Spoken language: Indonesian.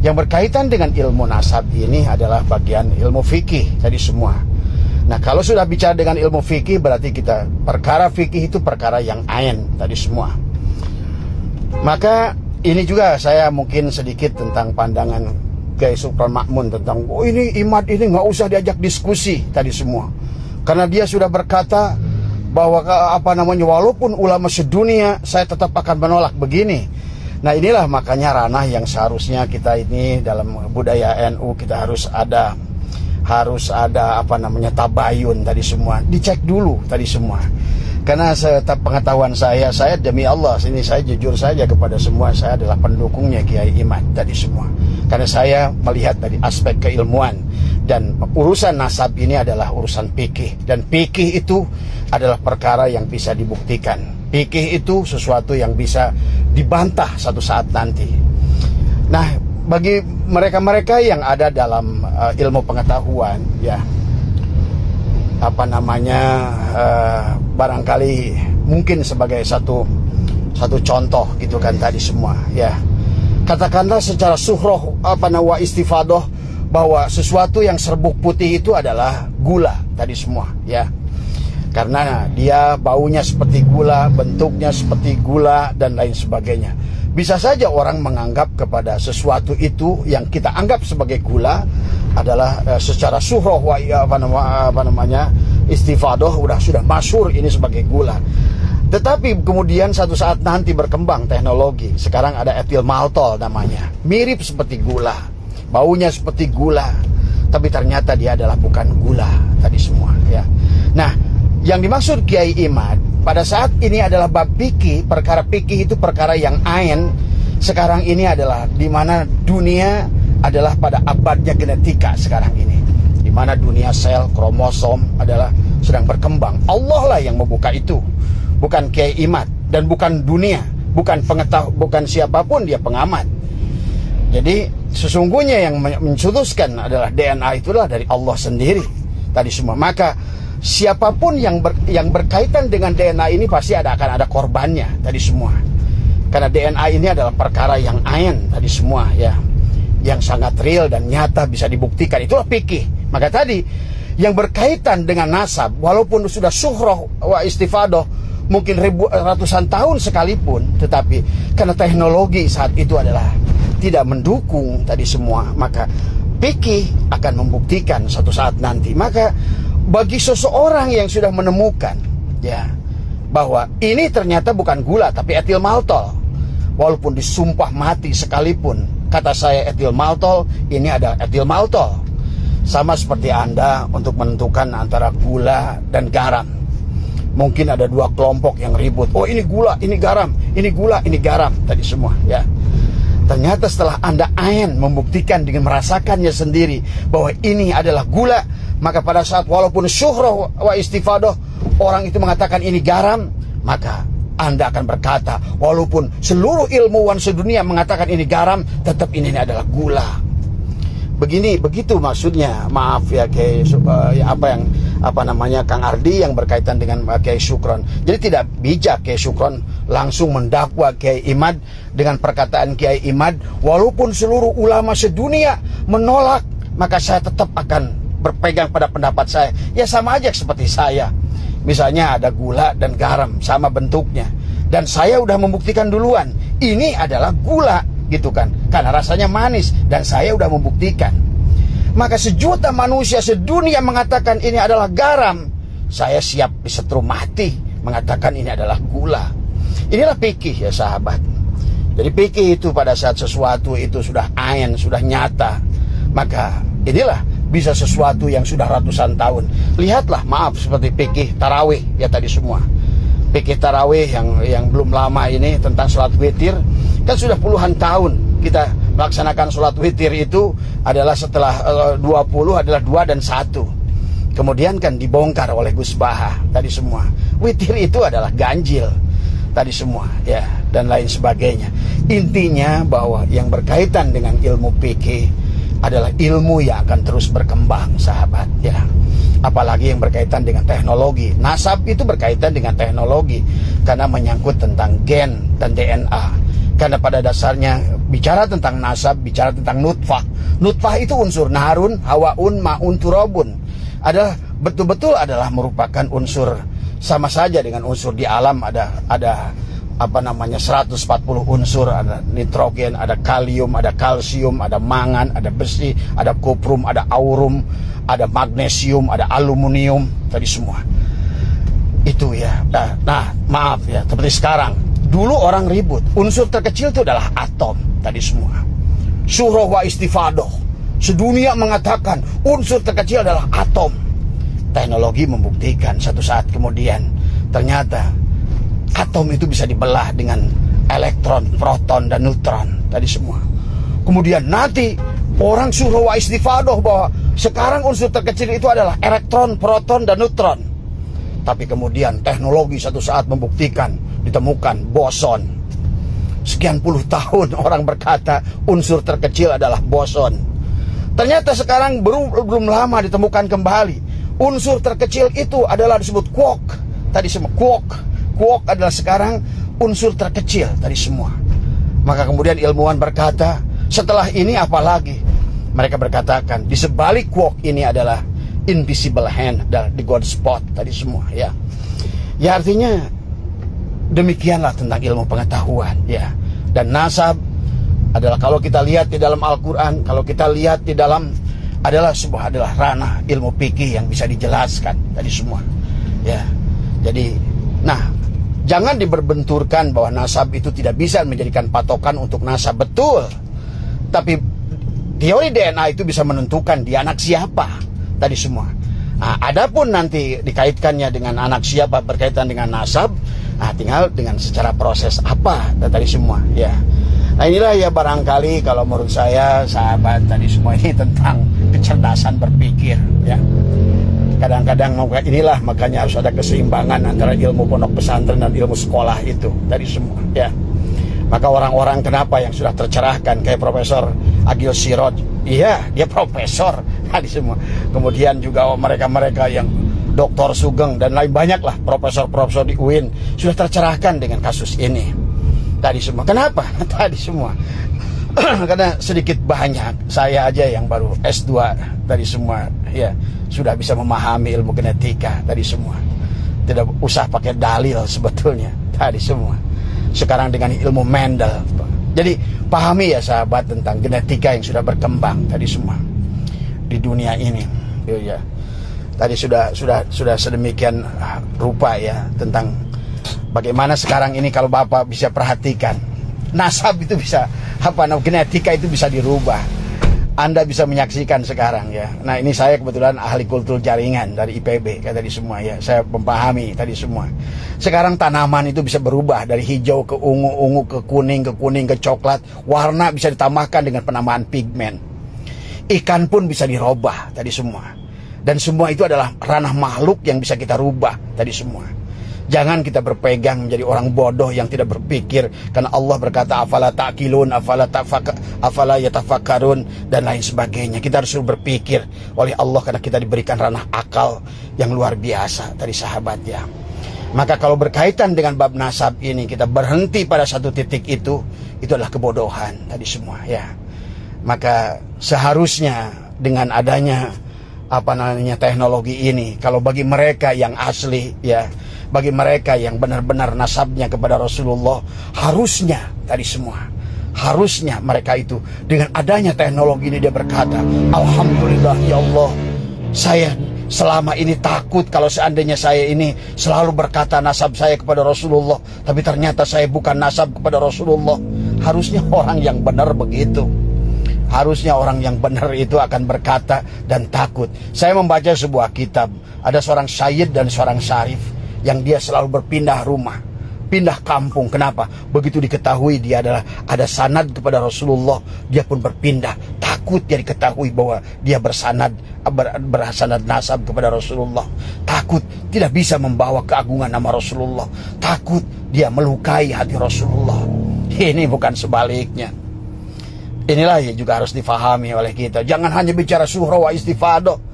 Yang berkaitan dengan ilmu nasab ini adalah bagian ilmu fikih tadi semua. Nah, kalau sudah bicara dengan ilmu fikih, berarti kita perkara fikih itu perkara yang ain tadi semua. Maka ini juga saya mungkin sedikit tentang pandangan Kiai Supron Makmun tentang ini Imad ini nggak usah diajak diskusi tadi semua, karena dia sudah berkata bahwa walaupun ulama sedunia saya tetap akan menolak begini. Nah, inilah makanya ranah yang seharusnya kita ini dalam budaya NU kita harus ada tabayun tadi semua, dicek dulu tadi semua. Karena pengetahuan saya demi Allah, ini saya jujur saja kepada semua, saya adalah pendukungnya Kiai Imad tadi semua. Karena saya melihat dari aspek keilmuan, dan urusan nasab ini adalah urusan fikih, dan fikih itu adalah perkara yang bisa dibuktikan. Fikih itu sesuatu yang bisa dibantah satu saat nanti. Nah, bagi mereka-mereka yang ada dalam ilmu pengetahuan, ya barangkali mungkin sebagai satu contoh gitu kan tadi semua, ya katakanlah secara suhroh wa istifadoh bahwa sesuatu yang serbuk putih itu adalah gula tadi semua, ya karena dia baunya seperti gula, bentuknya seperti gula dan lain sebagainya. Bisa saja orang menganggap kepada sesuatu itu yang kita anggap sebagai gula adalah secara suhroh istifadoh sudah masyhur ini sebagai gula. Tetapi kemudian satu saat nanti berkembang teknologi, sekarang ada etil maltol namanya, mirip seperti gula, baunya seperti gula, tapi ternyata dia adalah bukan gula tadi semua, ya. Nah, yang dimaksud Kiai Imad pada saat ini adalah bab fikih. Perkara fikih itu perkara yang ain. Sekarang ini adalah di mana dunia adalah pada abadnya genetika sekarang ini, di mana dunia sel, kromosom adalah sedang berkembang. Allah lah yang membuka itu, bukan Kiai Imad dan bukan dunia, bukan bukan siapapun dia pengamat. Jadi sesungguhnya yang mencetuskan adalah DNA itulah dari Allah sendiri tadi semua. Maka siapapun yang berkaitan dengan DNA ini pasti akan ada korbannya tadi semua. Karena DNA ini adalah perkara yang ain tadi semua, ya, yang sangat real dan nyata bisa dibuktikan. Itulah fikih. Maka tadi yang berkaitan dengan nasab, walaupun sudah suhroh wa istifadoh mungkin ratusan tahun sekalipun, tetapi karena teknologi saat itu adalah tidak mendukung tadi semua, maka fikih akan membuktikan suatu saat nanti. Maka bagi seseorang yang sudah menemukan, ya, bahwa ini ternyata bukan gula tapi etil maltol, walaupun disumpah mati sekalipun kata saya etil maltol, ini ada etil maltol. Sama seperti Anda untuk menentukan antara gula dan garam. Mungkin ada dua kelompok yang ribut, oh ini gula, ini garam, ini gula, ini garam tadi semua, ya. Ternyata setelah Anda ain membuktikan dengan merasakannya sendiri bahwa ini adalah gula, maka pada saat walaupun syuhroh wa istifadoh orang itu mengatakan ini garam, maka Anda akan berkata walaupun seluruh ilmuwan sedunia mengatakan ini garam, tetap ini adalah gula. Begitu maksudnya. Maaf ya Kiai, Kang Ardi yang berkaitan dengan Kiai Supron. Jadi tidak bijak Kiai Supron langsung mendakwa Kiai Imad dengan perkataan Kiai Imad, walaupun seluruh ulama sedunia menolak, maka saya tetap akan berpegang pada pendapat saya. Ya sama aja seperti saya. Misalnya ada gula dan garam sama bentuknya, dan saya udah membuktikan duluan ini adalah gula gitu kan, karena rasanya manis dan saya udah membuktikan. Maka sejuta manusia sedunia mengatakan ini adalah garam, saya siap disetrum mati mengatakan ini adalah gula. Inilah fikih ya sahabat. Jadi fikih itu pada saat sesuatu itu sudah ain, sudah nyata, maka inilah bisa sesuatu yang sudah ratusan tahun. Lihatlah, maaf, seperti fikih tarawih ya tadi semua. Fikih tarawih yang belum lama ini tentang sholat witir, kan sudah puluhan tahun kita melaksanakan sholat witir itu adalah setelah 20 adalah 2 dan 1. Kemudian kan dibongkar oleh Gus Baha tadi semua. Witir itu adalah ganjil tadi semua, ya, dan lain sebagainya. Intinya bahwa yang berkaitan dengan ilmu fikih adalah ilmu yang akan terus berkembang, sahabat, ya. Apalagi yang berkaitan dengan teknologi. Nasab itu berkaitan dengan teknologi karena menyangkut tentang gen dan DNA. Karena pada dasarnya bicara tentang nasab, bicara tentang nutfah. Nutfah itu unsur naharun, hawaun, ma'un, turabun. Adalah betul-betul adalah merupakan unsur sama saja dengan unsur di alam. Ada 140 unsur, ada nitrogen, ada kalium, ada kalsium, ada mangan, ada besi, ada koprum, ada aurum, ada magnesium, ada aluminium, tadi semua. Itu ya. Nah, maaf ya, seperti sekarang. Dulu orang ribut, unsur terkecil itu adalah atom, tadi semua. Surah wa istifadoh. Sedunia mengatakan unsur terkecil adalah atom. Teknologi membuktikan satu saat kemudian ternyata atom itu bisa dibelah dengan elektron, proton, dan neutron, tadi semua. Kemudian nanti orang surah wa istifadoh bahwa sekarang unsur terkecil itu adalah elektron, proton, dan neutron. Tapi kemudian teknologi satu saat membuktikan ditemukan boson. Sekian puluh tahun orang berkata unsur terkecil adalah boson. Ternyata sekarang belum lama ditemukan kembali unsur terkecil itu adalah disebut quark. Tadi semua quark. Quark adalah sekarang unsur terkecil tadi semua. Maka kemudian ilmuwan berkata, setelah ini apa lagi? Mereka berkatakan di sebalik quark ini adalah invisible hand, the God spot tadi semua ya. Ya artinya demikianlah tentang ilmu pengetahuan ya. Dan nasab adalah kalau kita lihat di dalam Al-Quran, kalau kita lihat di dalam adalah ranah ilmu fikih yang bisa dijelaskan tadi semua ya. Jadi jangan diberbenturkan bahwa nasab itu tidak bisa menjadikan patokan untuk nasab, betul. Tapi teori DNA itu bisa menentukan dia anak siapa tadi semua. Nah, adapun nanti dikaitkannya dengan anak siapa berkaitan dengan nasab, tinggal dengan secara proses apa tadi semua ya. Nah inilah ya barangkali kalau menurut saya sahabat tadi semua ini tentang kecerdasan berpikir ya. Kadang-kadang inilah makanya harus ada keseimbangan antara ilmu pondok pesantren dan ilmu sekolah itu tadi semua ya. Maka orang-orang kenapa yang sudah tercerahkan kayak Profesor Agil Siroj, iya dia profesor tadi semua. Kemudian juga mereka-mereka yang Dr. Sugeng dan lain banyak lah profesor-profesor di UIN sudah tercerahkan dengan kasus ini tadi semua. Kenapa? Tadi semua karena sedikit banyak saya aja yang baru S2 tadi semua ya sudah bisa memahami ilmu genetika tadi semua. Tidak usah pakai dalil sebetulnya tadi semua. Sekarang dengan ilmu Mendel. Jadi pahami ya sahabat tentang genetika yang sudah berkembang tadi semua di dunia ini. Ya. Tadi sudah sedemikian rupa ya tentang bagaimana sekarang ini kalau Bapak bisa perhatikan nasab itu bisa genetika itu bisa dirubah. Anda bisa menyaksikan sekarang ya. Nah ini saya kebetulan ahli kultur jaringan dari IPB kayak tadi semua ya. Saya memahami tadi semua. Sekarang tanaman itu bisa berubah dari hijau ke ungu ke kuning ke coklat. Warna bisa ditambahkan dengan penambahan pigmen. Ikan pun bisa dirubah tadi semua. Dan semua itu adalah ranah makhluk yang bisa kita rubah tadi semua. Jangan kita berpegang menjadi orang bodoh yang tidak berpikir, karena Allah berkata afala ta'qilun, afala yatafakkarun dan lain sebagainya. Kita harus berpikir oleh Allah karena kita diberikan ranah akal yang luar biasa tadi sahabat ya. Maka kalau berkaitan dengan bab nasab ini kita berhenti pada satu titik itu adalah kebodohan tadi semua ya. Maka seharusnya dengan adanya teknologi ini, kalau bagi mereka yang asli ya, bagi mereka yang benar-benar nasabnya kepada Rasulullah, harusnya mereka itu dengan adanya teknologi ini dia berkata, alhamdulillah ya Allah, saya selama ini takut kalau seandainya saya ini selalu berkata nasab saya kepada Rasulullah, tapi ternyata saya bukan nasab kepada Rasulullah. Harusnya orang yang benar begitu. Harusnya orang yang benar itu akan berkata dan takut. Saya membaca sebuah kitab, ada seorang syahid dan seorang syarif yang dia selalu berpindah rumah, pindah kampung. Kenapa? Begitu diketahui dia ada sanad kepada Rasulullah, dia pun berpindah. Takut dia diketahui bahwa dia bersanad nasab kepada Rasulullah. Takut tidak bisa membawa keagungan nama Rasulullah. Takut dia melukai hati Rasulullah. Ini bukan sebaliknya. Inilah yang juga harus difahami oleh kita. Jangan hanya bicara surah wa istifadah.